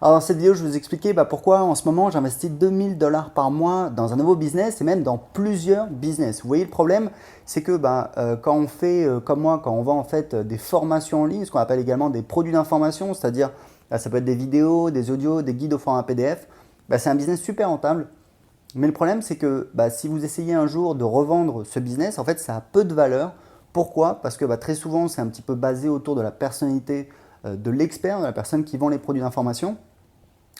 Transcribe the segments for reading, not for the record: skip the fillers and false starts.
Alors dans cette vidéo, je vais vous expliquer pourquoi en ce moment j'investis 2000 $ par mois dans un nouveau business et même dans plusieurs business. Vous voyez le problème, c'est que quand on fait comme moi, quand on vend en fait des formations en ligne, ce qu'on appelle également des produits d'information, c'est-à-dire ça peut être des vidéos, des audios, des guides au format PDF, c'est un business super rentable. Mais le problème, c'est que si vous essayez un jour de revendre ce business, en fait, ça a peu de valeur. Pourquoi? Parce que très souvent, c'est un petit peu basé autour de la personnalité de l'expert, de la personne qui vend les produits d'information.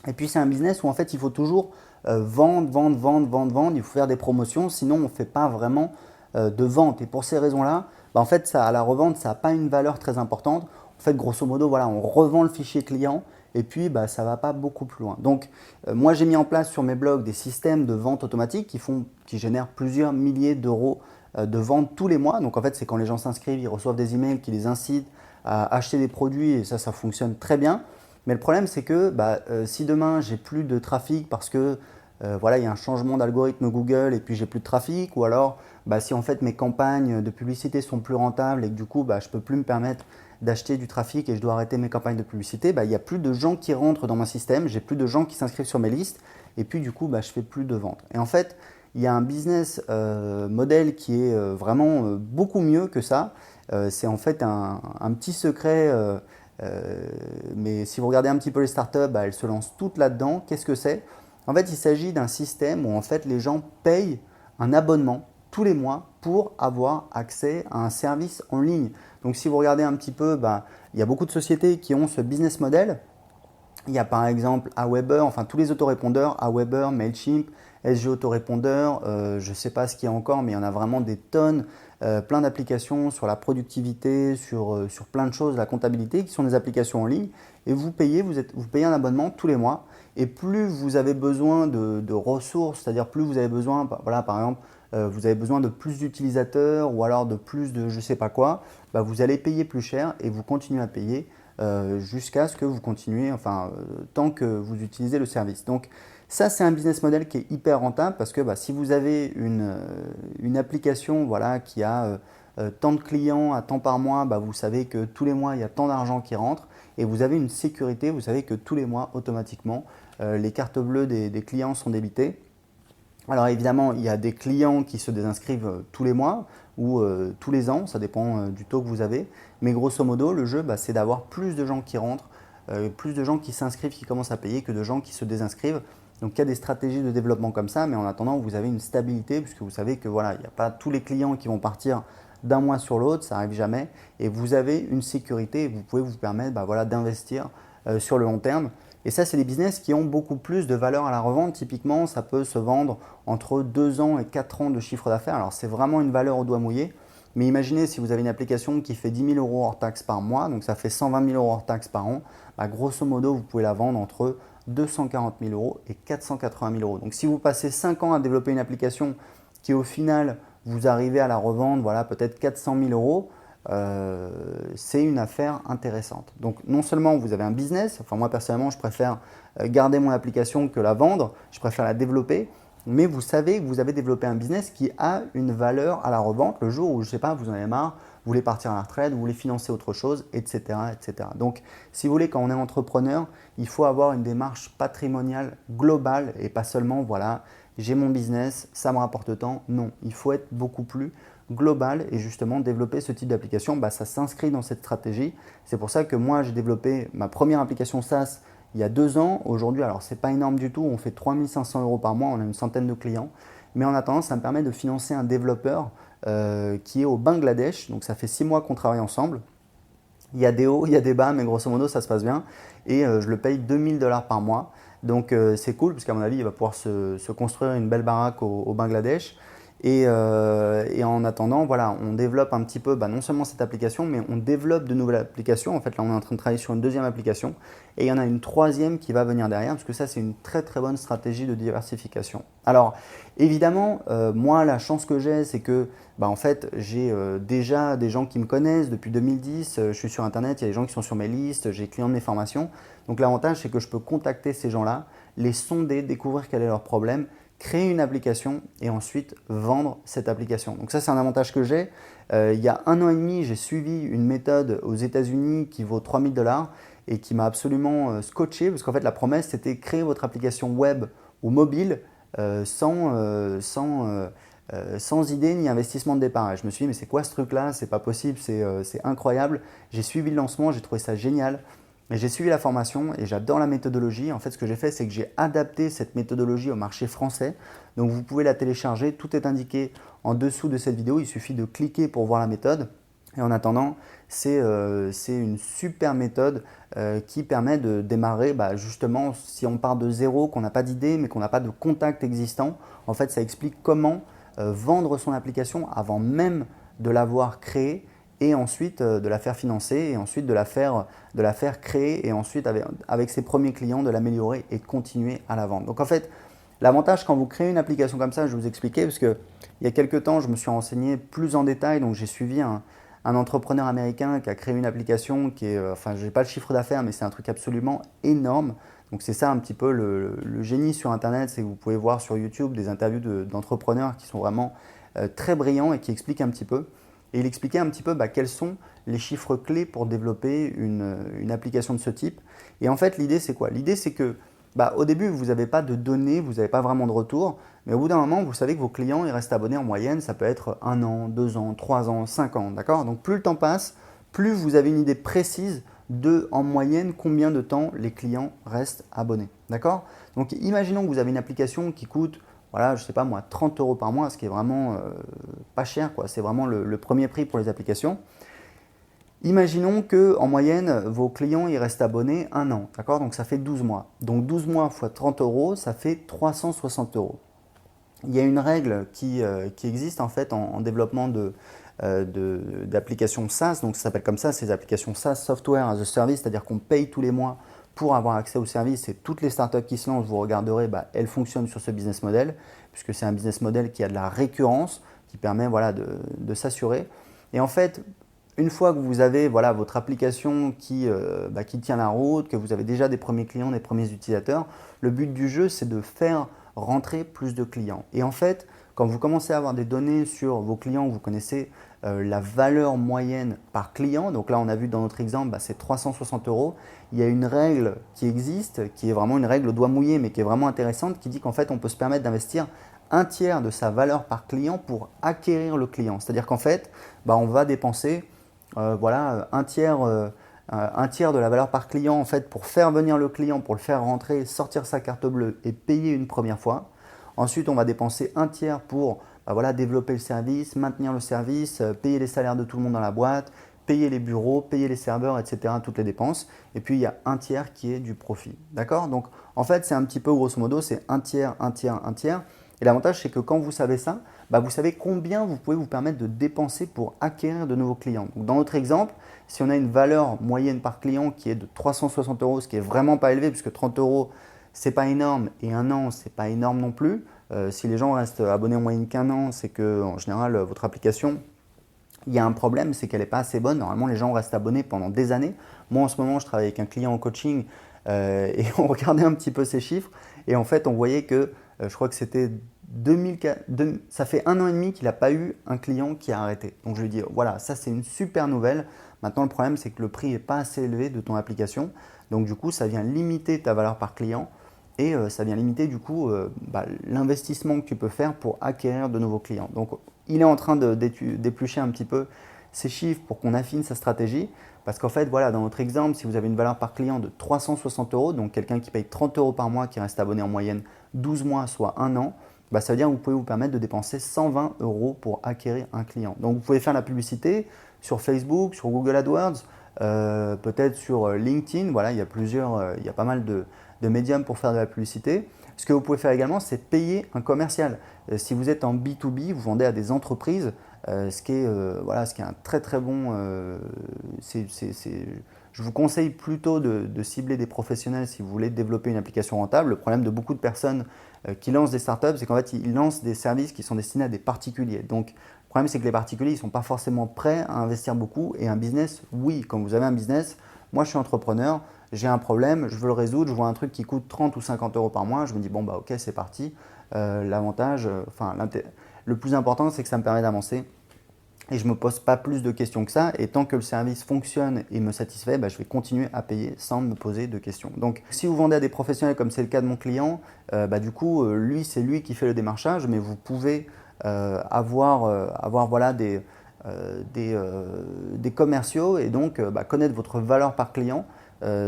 Et puis, c'est un business où en fait, il faut toujours vendre, vendre, vendre, vendre, vendre. Il faut faire des promotions, sinon on ne fait pas vraiment de vente. Et pour ces raisons-là, en fait, ça, à la revente, ça n'a pas une valeur très importante. En fait, grosso modo, voilà, on revend le fichier client et puis ça ne va pas beaucoup plus loin. Donc, moi, j'ai mis en place sur mes blogs des systèmes de vente automatique qui génèrent plusieurs milliers d'euros de ventes tous les mois. Donc, en fait, c'est quand les gens s'inscrivent, ils reçoivent des emails qui les incitent à acheter des produits et ça fonctionne très bien. Mais le problème, c'est que si demain, j'ai plus de trafic parce que voilà, il y a un changement d'algorithme Google et puis j'ai plus de trafic, ou alors si en fait mes campagnes de publicité sont plus rentables et que du coup, je ne peux plus me permettre d'acheter du trafic et je dois arrêter mes campagnes de publicité, il n'y a plus de gens qui rentrent dans mon système, j'ai plus de gens qui s'inscrivent sur mes listes et puis du coup, je fais plus de ventes. Et en fait, il y a un business modèle qui est vraiment beaucoup mieux que ça. C'est en fait un petit secret, mais si vous regardez un petit peu les startups, elles se lancent toutes là-dedans. Qu'est-ce que c'est? En fait, il s'agit d'un système où en fait les gens payent un abonnement tous les mois pour avoir accès à un service en ligne. Donc si vous regardez un petit peu, il y a beaucoup de sociétés qui ont ce business model. Il y a par exemple Aweber, enfin tous les autorépondeurs, Aweber, Mailchimp, SG Autorépondeur, je ne sais pas ce qu'il y a encore, mais il y en a vraiment des tonnes, plein d'applications sur la productivité, sur plein de choses, la comptabilité, qui sont des applications en ligne. Et vous payez, vous payez un abonnement tous les mois. Et plus vous avez besoin de ressources, c'est-à-dire plus vous avez besoin, voilà, par exemple, vous avez besoin de plus d'utilisateurs ou alors de plus de je ne sais pas quoi, vous allez payer plus cher et vous continuez à payer jusqu'à ce que vous continuez, enfin, tant que vous utilisez le service. Donc ça, c'est un business model qui est hyper rentable parce que si vous avez une application voilà, qui a tant de clients à tant par mois, vous savez que tous les mois, il y a tant d'argent qui rentre et vous avez une sécurité, vous savez que tous les mois, automatiquement, les cartes bleues des clients sont débitées. Alors évidemment, il y a des clients qui se désinscrivent tous les mois ou tous les ans, ça dépend du taux que vous avez. Mais grosso modo, le jeu, c'est d'avoir plus de gens qui rentrent, plus de gens qui s'inscrivent, qui commencent à payer que de gens qui se désinscrivent. Donc il y a des stratégies de développement comme ça, mais en attendant, vous avez une stabilité puisque vous savez que voilà, il n'y a pas tous les clients qui vont partir d'un mois sur l'autre, ça n'arrive jamais. Et vous avez une sécurité et vous pouvez vous permettre voilà, d'investir sur le long terme. Et ça, c'est des business qui ont beaucoup plus de valeur à la revente. Typiquement, ça peut se vendre entre 2 ans et 4 ans de chiffre d'affaires. Alors, c'est vraiment une valeur au doigt mouillé. Mais imaginez si vous avez une application qui fait 10 000 euros hors taxe par mois, donc ça fait 120 000 euros hors taxe par an. Grosso modo, vous pouvez la vendre entre 240 000 euros et 480 000 euros. Donc, si vous passez 5 ans à développer une application qui, au final, vous arrivez à la revendre, voilà, peut-être 400 000 euros, c'est une affaire intéressante. Donc non seulement vous avez un business, enfin moi personnellement je préfère garder mon application que la vendre, je préfère la développer, mais vous savez que vous avez développé un business qui a une valeur à la revente le jour où, je ne sais pas, vous en avez marre, vous voulez partir à la retraite, vous voulez financer autre chose, etc., etc. Donc si vous voulez, quand on est entrepreneur, il faut avoir une démarche patrimoniale globale et pas seulement, voilà, j'ai mon business, ça me rapporte tant. Non, il faut être beaucoup plus global et justement développer ce type d'application, ça s'inscrit dans cette stratégie. C'est pour ça que moi j'ai développé ma première application SaaS il y a 2 ans. Aujourd'hui, alors c'est pas énorme du tout, on fait 3 500 euros par mois, on a une centaine de clients. Mais en attendant, ça me permet de financer un développeur qui est au Bangladesh. Donc ça fait 6 mois qu'on travaille ensemble. Il y a des hauts, il y a des bas, mais grosso modo ça se passe bien. Et je le paye 2000 $ par mois. Donc c'est cool parce qu'à mon avis, il va pouvoir se construire une belle baraque au Bangladesh. Et en attendant, voilà, on développe un petit peu, non seulement cette application, mais on développe de nouvelles applications. En fait, là, on est en train de travailler sur une deuxième application. Et il y en a une troisième qui va venir derrière, parce que ça, c'est une très très bonne stratégie de diversification. Alors, évidemment, moi, la chance que j'ai, c'est que, en fait, j'ai déjà des gens qui me connaissent depuis 2010. Je suis sur Internet, il y a des gens qui sont sur mes listes, j'ai des clients de mes formations. Donc, l'avantage, c'est que je peux contacter ces gens-là, les sonder, découvrir quel est leur problème, créer une application et ensuite vendre cette application. Donc ça, c'est un avantage que j'ai. Il y a 1 an et demi, j'ai suivi une méthode aux États-Unis qui vaut 3000 $ et qui m'a absolument scotché parce qu'en fait la promesse c'était créer votre application web ou mobile sans idée ni investissement de départ. Et je me suis dit mais c'est quoi ce truc-là? C'est pas possible, c'est incroyable. J'ai suivi le lancement, j'ai trouvé ça génial. Et j'ai suivi la formation et j'adore la méthodologie. En fait, ce que j'ai fait, c'est que j'ai adapté cette méthodologie au marché français. Donc, vous pouvez la télécharger. Tout est indiqué en dessous de cette vidéo. Il suffit de cliquer pour voir la méthode. Et en attendant, c'est une super méthode qui permet de démarrer justement si on part de zéro, qu'on n'a pas d'idée, mais qu'on n'a pas de contact existant. En fait, ça explique comment vendre son application avant même de l'avoir créée et ensuite de la faire financer et ensuite de la faire créer et ensuite avec ses premiers clients de l'améliorer et continuer à la vendre. Donc en fait, l'avantage quand vous créez une application comme ça, je vais vous expliquer parce qu'il y a quelques temps, je me suis renseigné plus en détail, donc j'ai suivi un entrepreneur américain qui a créé une application qui est, enfin je n'ai pas le chiffre d'affaires, mais c'est un truc absolument énorme. Donc c'est ça un petit peu le génie sur Internet, c'est que vous pouvez voir sur YouTube des interviews d'entrepreneurs qui sont vraiment très brillants et qui expliquent un petit peu. Et il expliquait un petit peu quels sont les chiffres clés pour développer une application de ce type. Et en fait, l'idée, c'est quoi? L'idée, c'est que au début, vous n'avez pas de données, vous n'avez pas vraiment de retour. Mais au bout d'un moment, vous savez que vos clients ils restent abonnés en moyenne. Ça peut être 1 an, 2 ans, 3 ans, 5 ans. D'accord? Donc, plus le temps passe, plus vous avez une idée précise de, en moyenne, combien de temps les clients restent abonnés. D'accord? Donc, imaginons que vous avez une application qui coûte voilà, je ne sais pas moi, 30 € par mois, ce qui est vraiment pas cher, quoi. C'est vraiment le premier prix pour les applications. Imaginons qu'en moyenne, vos clients ils restent abonnés 1 an, d'accord? Donc ça fait 12 mois. Donc 12 mois x 30 €, ça fait 360 €. Il y a une règle qui existe en fait en développement d'applications SaaS, donc ça s'appelle comme ça, ces applications SaaS, Software as a Service, c'est-à-dire qu'on paye tous les mois pour avoir accès au service et toutes les startups qui se lancent, vous regarderez, elles fonctionnent sur ce business model puisque c'est un business model qui a de la récurrence, qui permet voilà, de s'assurer. Et en fait, une fois que vous avez voilà, votre application qui tient la route, que vous avez déjà des premiers clients, des premiers utilisateurs, le but du jeu, c'est de faire rentrer plus de clients. Et en fait, quand vous commencez à avoir des données sur vos clients, vous connaissez la valeur moyenne par client. Donc là, on a vu dans notre exemple, c'est 360 €. Il y a une règle qui existe, qui est vraiment une règle au doigt mouillé, mais qui est vraiment intéressante, qui dit qu'en fait, on peut se permettre d'investir un tiers de sa valeur par client pour acquérir le client. C'est-à-dire qu'en fait, on va dépenser un tiers de la valeur par client en fait, pour faire venir le client, pour le faire rentrer, sortir sa carte bleue et payer une première fois. Ensuite, on va dépenser un tiers pour développer le service, maintenir le service, payer les salaires de tout le monde dans la boîte, payer les bureaux, payer les serveurs, etc., toutes les dépenses. Et puis, il y a un tiers qui est du profit. D'accord? Donc, en fait, c'est un petit peu, grosso modo, c'est un tiers, un tiers, un tiers. Et l'avantage, c'est que quand vous savez ça, vous savez combien vous pouvez vous permettre de dépenser pour acquérir de nouveaux clients. Donc, dans notre exemple, si on a une valeur moyenne par client qui est de 360 €, ce qui est vraiment pas élevé, puisque 30 €, c'est pas énorme, et 1 an, c'est pas énorme non plus. Si les gens restent abonnés en moyenne qu'1 an, c'est que en général, votre application, il y a un problème, c'est qu'elle n'est pas assez bonne. Normalement, les gens restent abonnés pendant des années. Moi, en ce moment, je travaille avec un client en coaching et on regardait un petit peu ces chiffres. Et en fait, on voyait que, je crois que c'était ça fait 1 an et demi qu'il n'a pas eu un client qui a arrêté. Donc, je lui dis, voilà, ça, c'est une super nouvelle. Maintenant, le problème, c'est que le prix n'est pas assez élevé de ton application. Donc, du coup, ça vient limiter ta valeur par client. Et ça vient limiter du coup l'investissement que tu peux faire pour acquérir de nouveaux clients. Donc il est en train d'éplucher un petit peu ces chiffres pour qu'on affine sa stratégie. Parce qu'en fait, voilà, dans notre exemple, si vous avez une valeur par client de 360 €, donc quelqu'un qui paye 30 € par mois, qui reste abonné en moyenne 12 mois, soit 1 an, ça veut dire que vous pouvez vous permettre de dépenser 120 € pour acquérir un client. Donc vous pouvez faire la publicité sur Facebook, sur Google AdWords, peut-être sur LinkedIn. Voilà, il y a pas mal de médiums pour faire de la publicité. Ce que vous pouvez faire également, c'est payer un commercial. Si vous êtes en B2B, vous vendez à des entreprises, ce qui est un très très bon… je vous conseille plutôt de cibler des professionnels si vous voulez développer une application rentable. Le problème de beaucoup de personnes qui lancent des startups, c'est qu'en fait, ils lancent des services qui sont destinés à des particuliers. Donc, le problème, c'est que les particuliers, ils ne sont pas forcément prêts à investir beaucoup. Et un business, oui, quand vous avez un business, moi je suis entrepreneur, j'ai un problème, je veux le résoudre, je vois un truc qui coûte 30 ou 50 € par mois, je me dis bon ok c'est parti. L'avantage, le plus important c'est que ça me permet d'avancer et je ne me pose pas plus de questions que ça. Et tant que le service fonctionne et me satisfait, je vais continuer à payer sans me poser de questions. Donc, si vous vendez à des professionnels comme c'est le cas de mon client, du coup, c'est lui qui fait le démarchage, mais vous pouvez avoir voilà, des commerciaux et donc connaître votre valeur par client.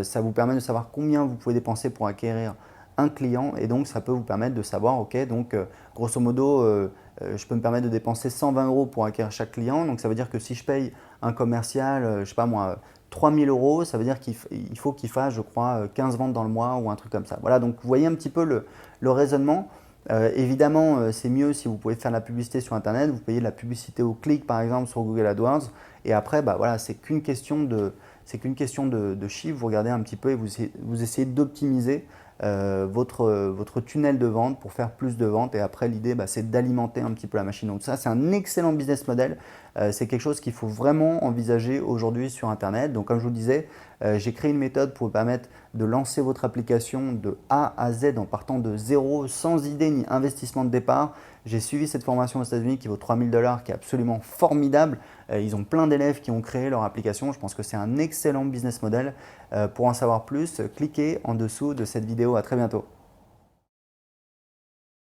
Ça vous permet de savoir combien vous pouvez dépenser pour acquérir un client et donc ça peut vous permettre de savoir, ok, donc grosso modo, je peux me permettre de dépenser 120 euros pour acquérir chaque client. Donc ça veut dire que si je paye un commercial, je ne sais pas moi, 3000 euros, ça veut dire qu'il faut qu'il fasse, je crois, 15 ventes dans le mois ou un truc comme ça. Voilà, donc vous voyez un petit peu le raisonnement. Évidemment, c'est mieux si vous pouvez faire de la publicité sur Internet, vous payez de la publicité au clic par exemple sur Google AdWords et après, voilà, c'est qu'une question de chiffres, vous regardez un petit peu et vous essayez d'optimiser votre tunnel de vente pour faire plus de ventes et après l'idée c'est d'alimenter un petit peu la machine. Donc ça c'est un excellent business model, c'est quelque chose qu'il faut vraiment envisager aujourd'hui sur Internet. Donc comme je vous le disais, j'ai créé une méthode pour vous permettre de lancer votre application de A à Z en partant de zéro, sans idée ni investissement de départ. J'ai suivi cette formation aux États-Unis qui vaut 3000 $, qui est absolument formidable. Ils ont plein d'élèves qui ont créé leur application. Je pense que c'est un excellent business model. Pour en savoir plus, cliquez en dessous de cette vidéo. À très bientôt.